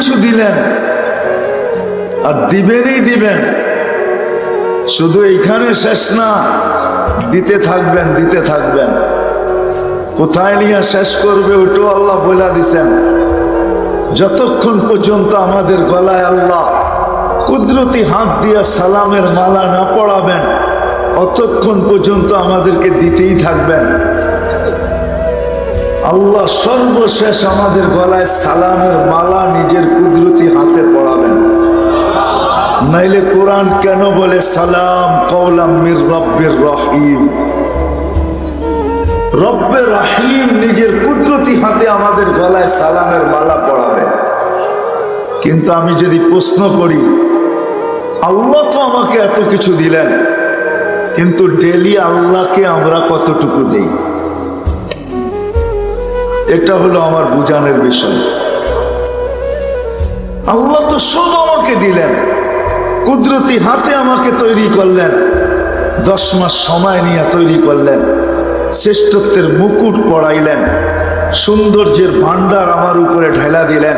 কিছু দিলেন আর দিবেনই দিবেন। শুধু এইখানে শেষ না, দিতে থাকবেন দিতে থাকবেন। কোথায় নিয়ে শেষ করবে ওটাও আল্লাহ বলে দিছেন। যতক্ষণ পর্যন্ত আমাদের গলায় আল্লাহ কুদরতি হাত দিয়া সালামের মালা না পড়াবেন, অতক্ষণ পর্যন্ত আমাদেরকে দিতেই থাকবেন। আল্লাহ সর্বশেষ আমাদের গলায় সালামের মালা নিজের কুদরতি হাতে পড়াবেন। নাইলে কোরআন কেন বলে সালাম কওলাম মির রব্বির রহিম? রব্বে রহিম নিজের কুদরতি হাতে আমাদের গলায় সালামের মালা পড়াবে। কিন্তু আমি যদি প্রশ্ন করি, আল্লাহ তো আমাকে এত কিছু দিলেন, কিন্তু ডেলি আল্লাহকে আমরা কতটুকু দেই? এটা হলো আমার বুঝানোর বিষয়। আল্লাহ তো সব আমাকে দিলেন, কুদরতি হাতে আমাকে তৈরি করলেন, 10 মাস সময় নিয়ে তৈরি করলেন, শ্রেষ্ঠত্বের মুকুট পরাইলেন, সৌন্দর্যের ভান্ডার আমার উপরে ঢেলা দিলেন,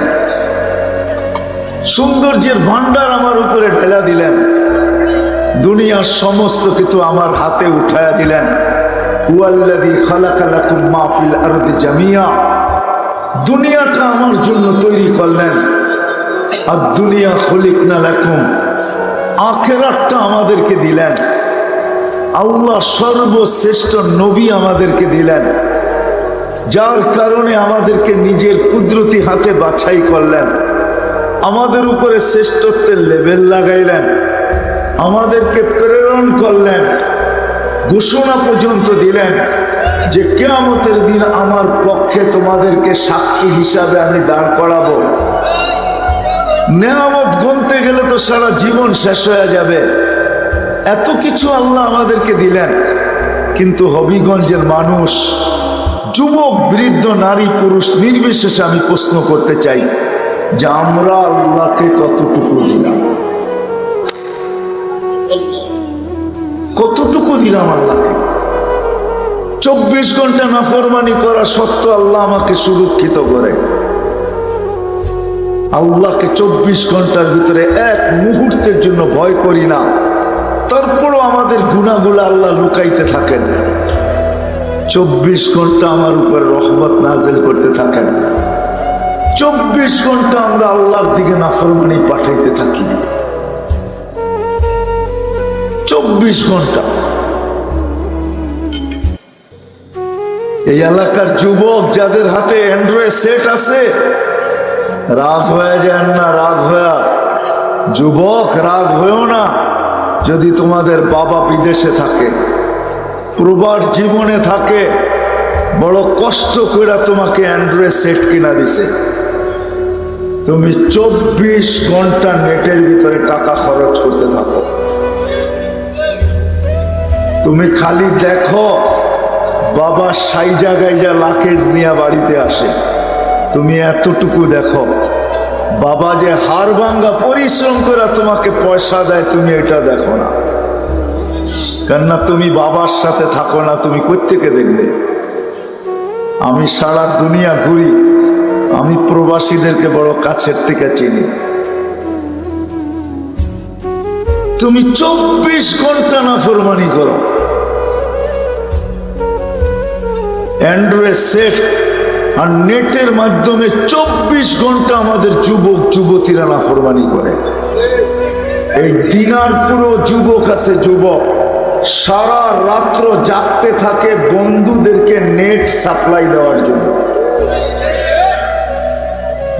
সৌন্দর্যের ভান্ডার আমার উপরে ঢেলা দিলেন, দুনিয়ার সমস্ত কিছু আমার হাতে উঠায়া দিলেন। হুয়াল্লাযী খালাকা লাকুম মা ফিল আরদি জামিয়া, দুনিয়াটা আমার জন্য তৈরি করলেন। আর দুনিয়া খলিকনা লাকুম, আখিরাতটা আমাদেরকে দিলেন। আল্লাহ সর্বশ্রেষ্ঠ নবী আমাদেরকে দিলেন, যার কারণে আমাদেরকে নিজের কুদরতি হাতে বাছাই করলেন, আমাদের উপরে শ্রেষ্ঠত্বের লেভেল লাগাইলেন, আমাদেরকে প্রেরণ করলেন, ঘোষণা পর্যন্ত দিলেন যে কিয়ামতের দিন আমার পক্ষে তোমাদেরকে সাক্ষী হিসাবে আমি দাঁড় করাবো। নেয়ামত গুনতে গেলে তো সারা জীবন শেষ হয়ে যাবে। এত কিছু আল্লাহ আমাদেরকে দিলেন, কিন্তু হবিগঞ্জের মানুষ, যুবক বৃদ্ধ নারী পুরুষ নির্বিশেষে আমি প্রশ্ন করতে চাই যে আমরা আল্লাহকে কতটুকু দিলাম? কতটুকু দিলাম আল্লাহকে? 24 ঘন্টা নাফরমানি করা সত্ত্বেও আল্লাহ আমাকে সুরক্ষিত করে। আল্লাহকে 24 ঘন্টার ভিতরে এক মুহূর্তের জন্য ভয় করি না, তারপরও আমাদের গুনাহগুলো আল্লাহ লুকাইতে থাকেন। 24 ঘন্টা আমার উপরে রহমত নাযিল করতে থাকেন। 24 ঘন্টা আমরা আল্লাহর দিকে নাফরমানি পাঠাইতে থাকি। 24 ঘন্টা। এই এলাকার যুবক যাদের হাতে অ্যান্ড্রয়েড সেট আছে, রাগ হয়ে যান না, রাগ হয়ে যুবক রাগ হয়েও না। যদি তোমাদের বাবা বিদেশে থাকে, প্রবাস জীবনে থাকে, বড় কষ্ট করে তোমাকে অ্যান্ড্রয়েড সেট কিনা দিছে, তুমি 24 ঘন্টা নেটের ভিতরে টাকা খরচ করতে থাকো। তুমি খালি দেখো বাবা সাইজা গাইজা লাকেজ নিয়ে বাড়িতে আসে, তুমি এতটুকু দেখো। বাবা যে হাড় ভাঙ্গা পরিশ্রম করে তোমাকে পয়সা দেয়, তুমি এটা দেখো না। কেননা তুমি বাবার সাথে থাকো না, তুমি কোত্থেকে দেখবে? আমি সারা দুনিয়া ঘুরি, আমি প্রবাসীদেরকে বড় কাছের থেকে চিনি। তুমি 24 ঘন্টা নাফরমানি করো। অ্যান্ড্রয়েড সেট আর নেটের মাধ্যমে 24 ঘন্টা আমাদের যুবক যুবতীরা নাফরমানি করে। এই দিনারপুরও যুবক আছে, যুবক সারা রাত্র জাগতে থাকে বন্ধুদেরকে নেট সাপ্লাই দেওয়ার জন্য,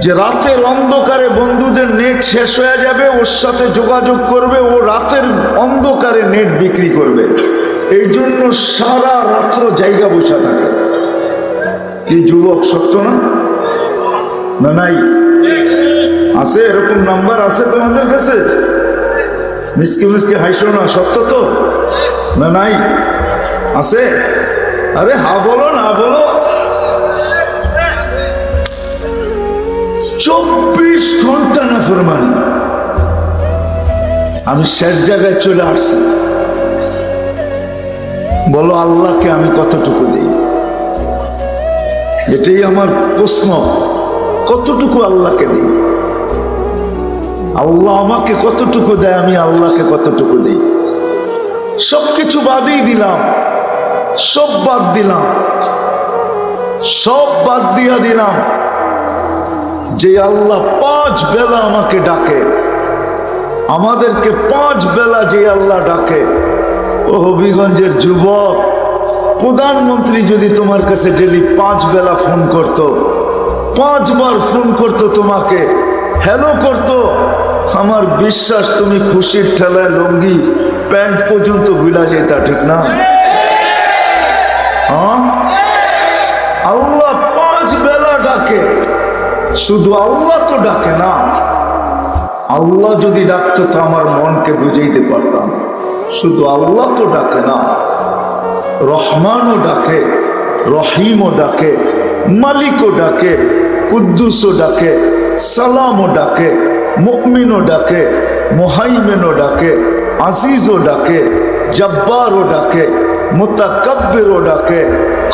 যে রাতের অন্ধকারে বন্ধুদের নেট শেষ হয়ে যাবে, ওর সাথে যোগাযোগ করবে, ও রাতের অন্ধকারে নেট বিক্রি করবে। এই জন্য সারা রাত্র জায়গা বসে থাকে। কি যুবক সত্য না? না নাই? আছে এরকম নাম্বার আছে তোমাদের কাছে? মিসকে মিসকে হাইসো না, সত্য তো না? নাই? আছে? আরে হা বলো না বলো। 24 ঘন্টা নাফরমানি। আমি শেষ জায়গায় চলে আসছি। বলো আল্লাহকে আমি কতটুকু দিই? এটাই আমার প্রশ্ন, কতটুকু আল্লাহকে দিই? আল্লাহ আমাকে কতটুকু দেয়, আমি আল্লাহকে কতটুকু দিই। সবকিছু বাদই দিলাম, সব বাদ দিলাম, সব বাদ দিয়া দিলাম। যে আল্লাহ 5 বেলা আমাকে ডাকে, আমাদেরকে 5 বেলা যে আল্লাহ ডাকে। ও হবিগঞ্জের যুবক, প্রধানমন্ত্রী যদি তোমার কাছে ডেলি 5 বেলা ফোন করত, 5 বার ফোন করত, তোমাকে হ্যালো করত, আমার বিশ্বাস তুমি খুশির ঠেলায় লুঙ্গি প্যান্ট পর্যন্ত ভুলা যেতা, ঠিক না? হ্যাঁ, আল্লাহ 5 বেলা ডাকে। শুধু আল্লাহ তো ডাকে না, আল্লাহ যদি ডাকতো তো আমার মনকে বুঝাইতে পারতাম। শুধু আল্লাহ তো ডাকে না, রহমানও ডাকে, রহিমও ডাকে, মালিকও ডাকে, কুদ্দুসও ডাকে, সালামও ডাকে, মুমিনও ডাকে, মুহাইমিনও ডাকে, আজিজও ডাকে, জব্বারও ডাকে, মুতাকাব্বিরও ডাকে,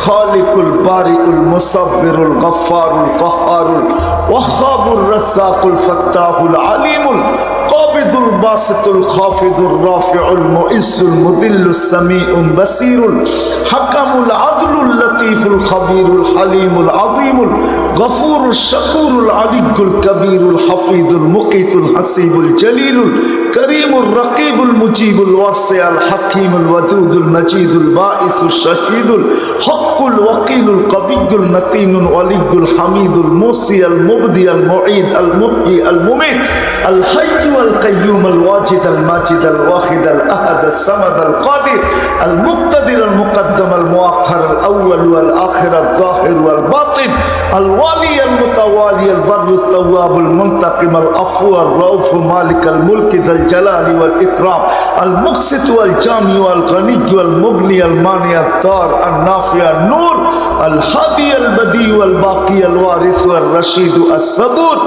খালিকুল বারিউল মুসাব্বিরুল গফফারুল কহ্হারুল ওয়াহ্হাবুর রাজ্জাকুল ফাত্তাহুল আলিমুল কাবিদুল বাসিতুল খাফিদুর রাফিউল মুইজ্জুল মুদিল্লুস সামিউল বাসিরুল হাকামুল আদলুল লতীফুল খবীরুল হালিমুল আযীমুল গফুরুশ শাকুরুল আলিয়্যুল কবীরুল হাফিজুল মুকিতুল হাসিবুল জলিলুল করিমুর রকিবুল মুজিবুল ওয়াসিউল হাকীমুল ওয়াদুদুল মজিদুল বাঈসুশ শাহীদুল হকুল ওয়াকিলুল কবিয়্যুল মতিনুল ওয়ালিয়্যুল হামিদুল মুসি আল মুবদি আল মুঈদ আল মুহয়ি আল মুমীত আল হায়্যু আল কাইয়্যুম আল ওয়াজিদ আল মাজিদ আল ওয়াহিদ আল আহাদ আল সামাদ আল কাদির আল মুক্তাদির আল মুকদ্দম আল মুআখ্খার আল আউয়াল ওয়াল আখির আল যাহির ওয়াল বাতিন আল ওয়ালি আল মুতাওয়ালি আল বাররু আত তাওয়াব আল মুনতাকিম আল আফু আল রাউফ মালিক আল মুলক যাল জালালি ওয়াল ইকরাম আল মুকসিত ওয়াল জামি ওয়াল গনি ওয়াল মুগনি আল মানি আত তার আল নাফি আল নূর আল হাদি আল বদি ওয়াল বাকি আল ওয়ারিস ওয়াল রশিদ আস সাবুর।